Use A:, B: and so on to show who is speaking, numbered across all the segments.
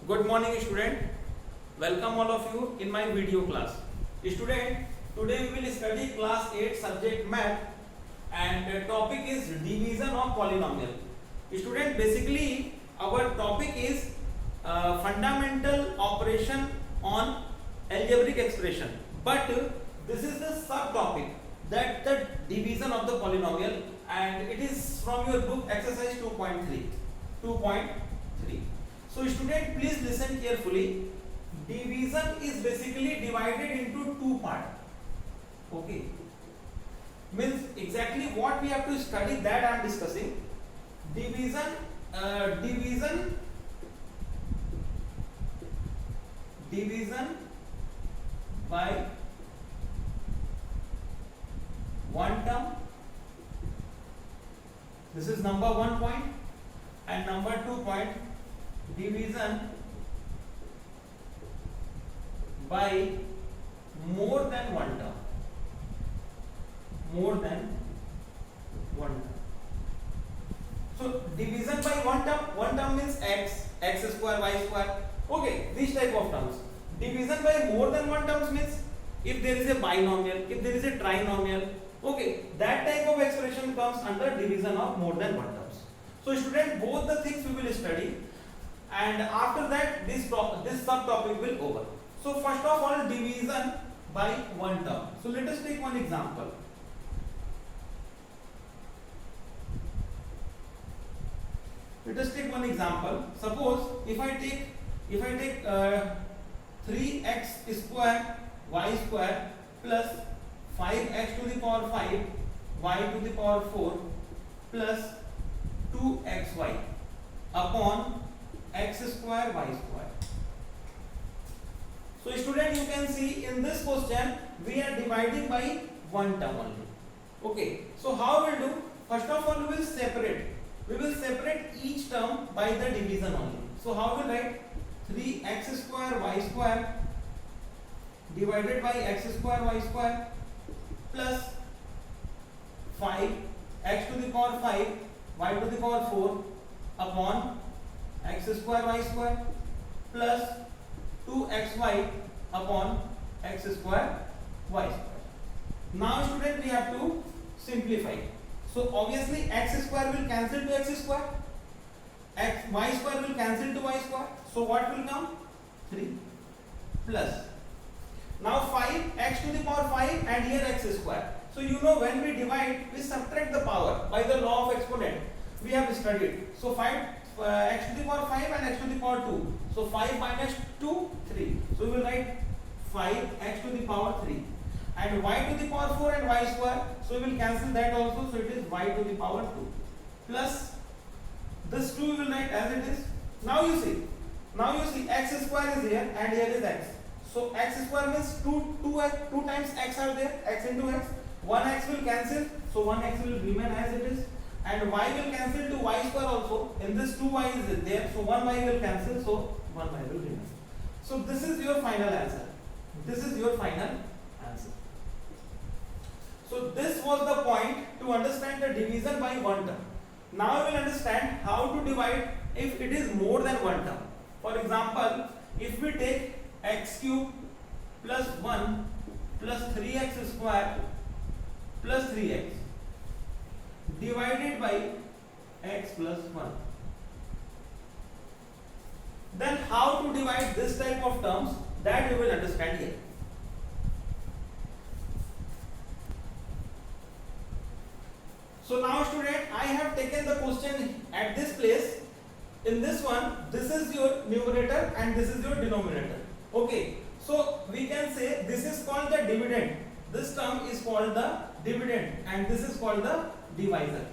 A: Good morning student. Welcome all of you in my video class. Student, today we will study class 8 subject math and the topic is division of polynomial. Student, basically our topic is fundamental operation on algebraic expression, but this is the subtopic that the division of the polynomial, and it is from your book exercise 2.3. So student, please listen carefully. Division is basically divided into two parts. Okay, means exactly what we have to study, that I am discussing. Division by one term. This is number 1 point, and number 2 point, division by more than one term. So division by one term means x square, y square. Okay, this type of terms. Division by more than one terms means if there is a binomial, if there is a trinomial, okay, that type of expression comes under division of more than one terms. So student, both the things we will study, and after that this subtopic will over. So first of all, division by one term. So let us take one example. Suppose if I take 3x square y square plus 5x to the power 5 y to the power 4 plus 2xy upon x square y square. So student, you can see in this question we are dividing by one term only. Okay, so how we will do? First of all, we will separate each term by the division only. So how we will write? 3x square y square divided by x square y square plus 5x to the power 5 y to the power 4 upon x square y square plus 2xy upon x square y square. Now student, we have to simplify. So obviously x square will cancel to x square, y square will cancel to y square. So what will come? 3 plus. Now 5x to the power 5 and here x square. So you know, when we divide, we subtract the power by the law of exponent. We have studied. So 5 x to the power 5 and x to the power 2. So 5 minus 2, 3. So we will write 5x to the power 3 and y to the power 4 and y square. So we will cancel that also. So it is y to the power 2 plus this 2 we will write as it is. Now you see x square is here and here is x. So x square means 2 times x are there, x into x. 1x will cancel, so 1x will remain as it is, and y will cancel to y square also. In this 2y is there, so 1y will cancel, so 1y will remain. So this is your final answer. So this was the point to understand the division by one term. Now we will understand how to divide if it is more than one term. For example, if we take x cube plus 1 plus 3x square plus 3x divided by x plus 1, then how to divide this type of terms, that we will understand here. So now student, I have taken the question at this place. In this one, this is your numerator and this is your denominator. Okay, so we can say this is called the dividend. This term is called the dividend and this is called the divisor.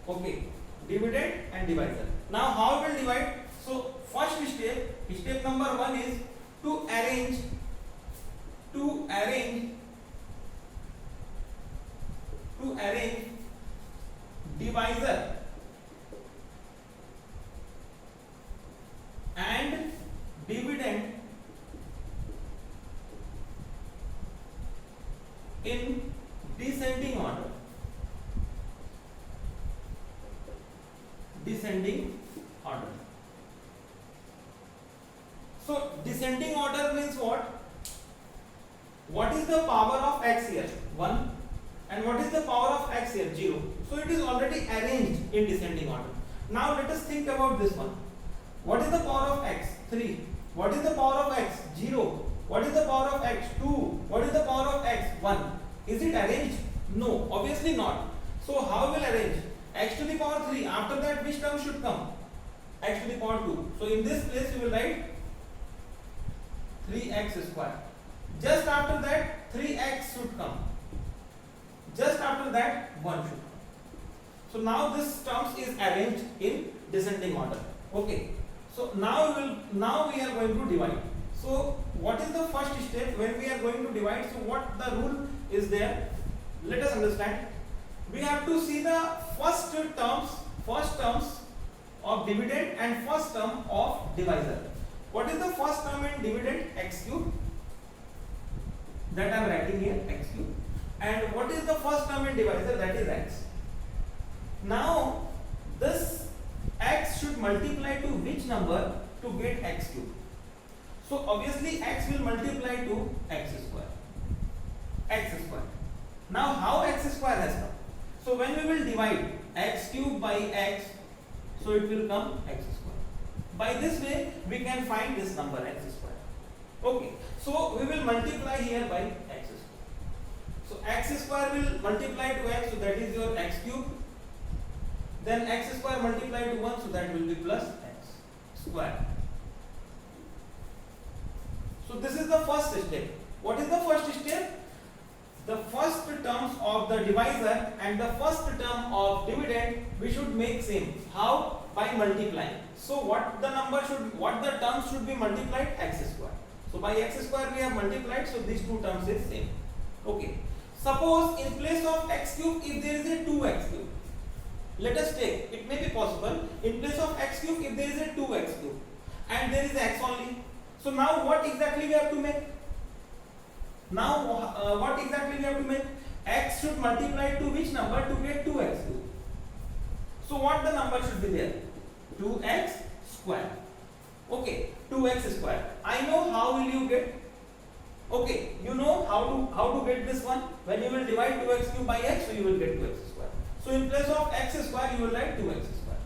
A: Okay, dividend and divisor. Now how we will divide? So first step number 1 is to arrange divisor and dividend in descending order. descending order. So descending order means what? What is the power of x here? 1. And what is the power of x here? 0. So it is already arranged in descending order. Now let us think about this one. What is the power of x? 3. What is the power of x? 0. What is the power of x? 2. What is the power of x? 1. Is it arranged? No, obviously not. So how will arrange? X to the power 3. After that, which term should come? X to the power 2. So in this place you will write 3x square. Just after that 3x should come. Just after that 1 should come. So now this terms is arranged in descending order. Okay. So now we are going to divide. So what is the first step when we are going to divide? So what the rule is there? Let us understand. We have to see the first terms of dividend and first term of divisor. What is the first term in dividend? X cube. That I am writing here, x cube. And what is the first term in divisor? That is x. Now this x should multiply to which number to get x cube? So obviously x will multiply to x square. X square. Now how x square has come? So when we will divide x cube by x, so it will come x square. By this way we can find this number x square. Okay. So we will multiply here by x square. So x square will multiply to x, so that is your x cube. Then x square multiply to 1, so that will be plus x square. So this is the first step. What is the first step? The first terms of the divisor and the first term of dividend we should make same. How? By multiplying. So what the terms should be multiplied? X square. So by x square we have multiplied, so these two terms is same. Okay. Suppose in place of x cube, if there is a 2x cube, let us take, it may be possible, in place of x cube, if there is a 2x cube and there is x only. So now what exactly we have to make? Now what exactly we have to make? X should multiply to which number to get 2x cube? So what the number should be there? 2x square. Okay, 2x square. I know how will you get? Okay, you know how to get this one? When you will divide 2x cube by x, so you will get 2x square. So in place of x square, you will write 2x square.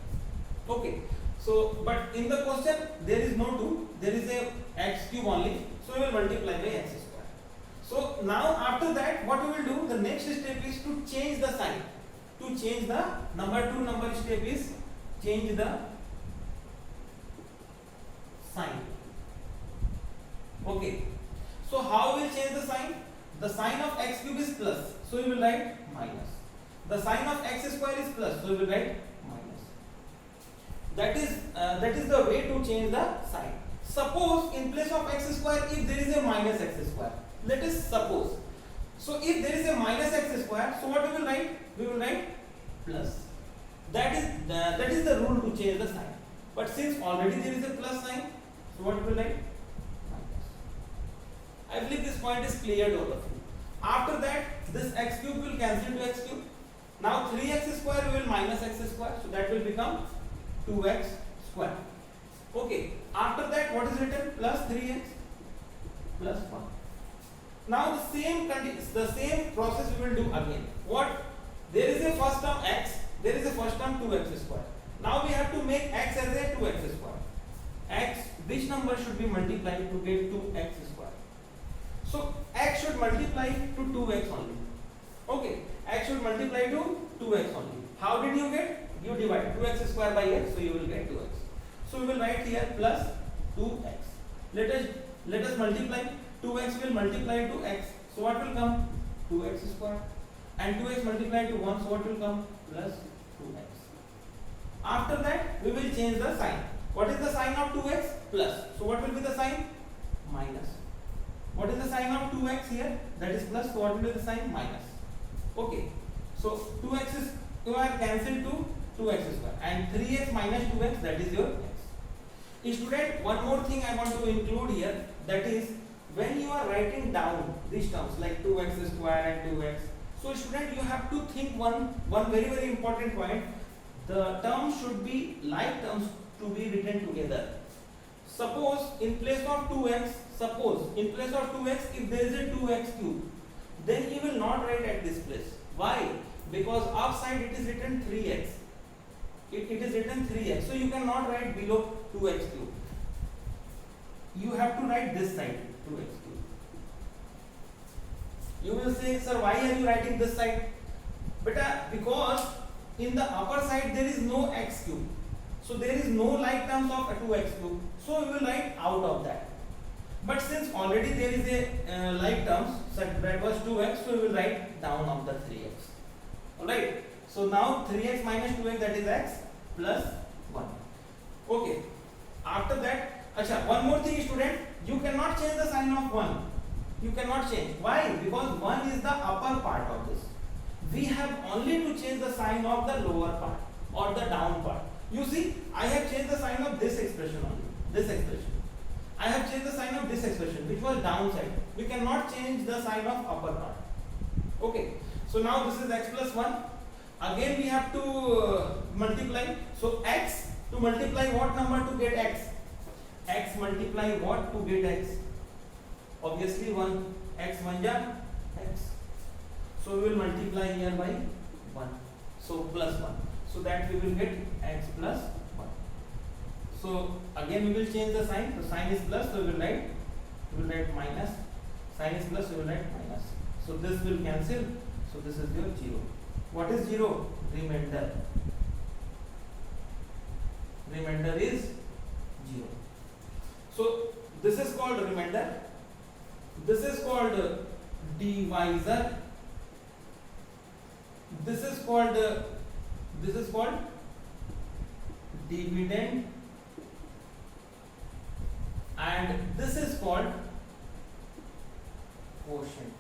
A: Okay. So, but in the question there is no 2, there is a x cube only. So we will multiply by x square. So now after that, what we will do? The next step is to change the sign. To change the number step is change the sign. Okay. So how we will change the sign? The sign of x cube is plus, so we will write minus. The sign of x square is plus, so we will write minus. That is the way to change the sign. Suppose in place of x square, if there is a minus x square, let us suppose. So if there is a minus x square, so what we will write? We will write plus. That is the rule to change the sign. But since already there is a plus sign, so what we will write? Minus. I believe this point is clear to all of you. After that, this x cube will cancel to x cube. Now 3x square we will minus x square, so that will become 2x square. Okay. After that, what is written? Plus 3x plus 1. Now the same process we will do again. What? There is a first term x, there is a first term 2x square. Now we have to make x as a 2x square. X, which number should be multiplied to get 2x square? So x should multiply to 2x only. Okay, x should multiply to 2x only. How did you get? You divide 2x square by x, so you will get 2x. So we will write here plus 2x. Let us multiply. 2x will multiply to x. So what will come? 2x square. And 2x multiplied to 1, so what will come? Plus 2x. After that, we will change the sign. What is the sign of 2x? Plus. So what will be the sign? Minus. What is the sign of 2x here? That is plus. So what will be the sign? Minus. Okay. So 2x is cancelled to 2x square. And 3x minus 2x, that is your x. Student, one more thing I want to include here. That is, when you are writing down these terms like 2x square and 2x. So student, you have to think one very, very important point. The terms should be like terms to be written together. suppose in place of 2x, if there is a 2x cube, then you will not write at this place. Why? Because upside it is written 3x. It is written 3x, so you cannot write below 2x cube. You have to write this side 2x cube. You will say, sir, why are you writing this side? Because in the upper side there is no x cube, so there is no like terms of a 2x cube, so we will write out of that. But since already there is a like terms, so that was 2x, so we will write down of the 3x. Alright, so now 3x minus 2x, that is x plus 1. Okay, after that, one more thing student, you cannot change the sign of 1. You cannot change. Why? Because 1 is the upper part of this. We have only to change the sign of the lower part or the down part. You see, I have changed the sign of this expression only. This expression. I have changed the sign of this expression, which was downside. We cannot change the sign of upper part. Okay. So now this is x plus 1. Again we have to multiply. So x to multiply what number to get x? X multiply what to get x? Obviously 1. X 1 ja x. So we will multiply here by 1. So plus 1. So that we will get x plus 1. So again we will change the sign. The sign is plus, so we will write minus. Sign is plus, so we will write minus. So this will cancel. So this is your 0. What is 0? Remainder. Remainder is 0. So this is called remainder. This is called divisor. This is called dividend, and this is called quotient.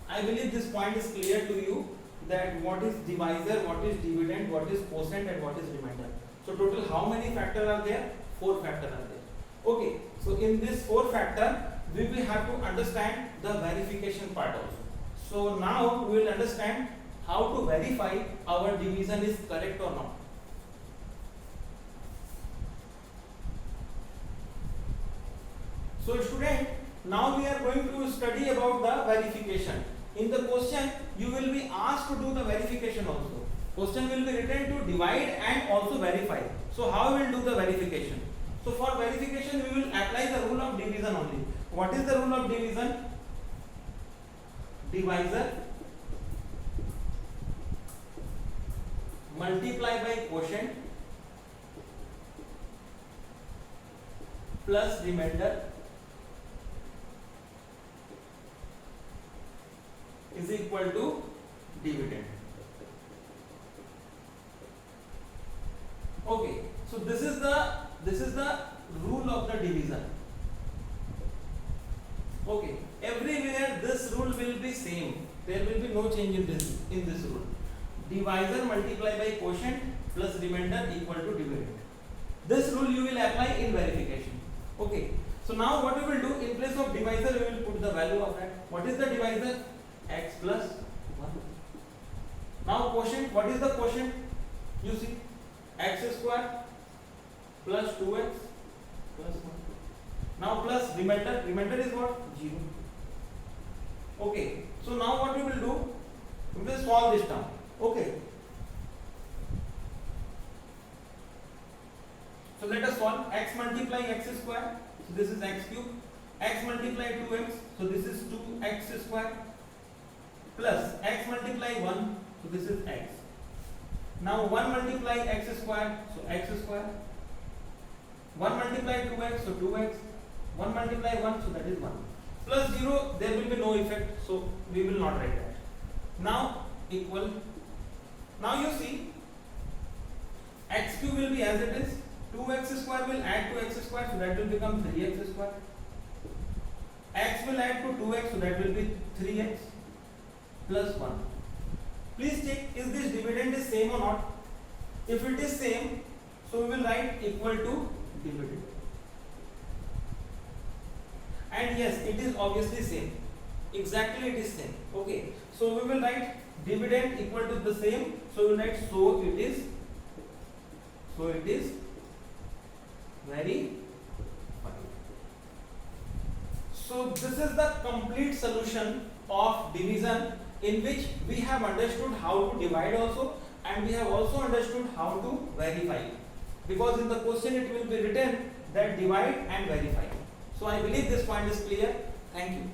A: I believe this point is clear to you, that what is divisor, what is dividend, what is quotient, and what is remainder. So total how many factors are there? 4 factors are there. Okay, so in this 4 factor we will have to understand the verification part also. So now we will understand how to verify our division is correct or not. So student, now we are going to study about the verification. In the question you will be asked to do the verification also. Question will be written to divide and also verify. So how we will do the verification? So for verification we will apply the rule of division only. What is the rule of division? Divisor multiply by quotient plus remainder is equal to dividend. Okay, so this is the rule of the division. Okay, everywhere this rule will be same. There will be no change in this rule. Divisor multiply by quotient plus remainder equal to dividend. This rule you will apply in verification. Okay, so now what we will do, in place of divisor we will put the value of that. What is the divisor? X plus 1. Now quotient, what is the quotient? You see, x square plus 2x plus 1. Now plus remainder, remainder is what? 0. Okay, so now what we will do, we will solve this term. Okay, so let us solve. X multiply x square, so this is x cube. X multiply 2x, so this is 2x square, plus x multiply 1, so this is x. Now 1 multiply x square, so x square. 1 multiply 2x, so 2x. 1 multiply 1, so that is 1. Plus 0, there will be no effect, so we will not write that. Now equal. Now you see, x cube will be as it is. 2x square will add to x square, so that will become 3x square. X will add to 2x, so that will be 3x plus 1. Please check, is this dividend is same or not? If it is same, so we will write equal to dividend. And yes, it is obviously same. Exactly it is same. Okay, so we will write dividend equal to the same. So we will write so it is verify. So this is the complete solution of division, in which we have understood how to divide also, and we have also understood how to verify, because in the question it will be written that divide and verify. So I believe this point is clear. Thank you.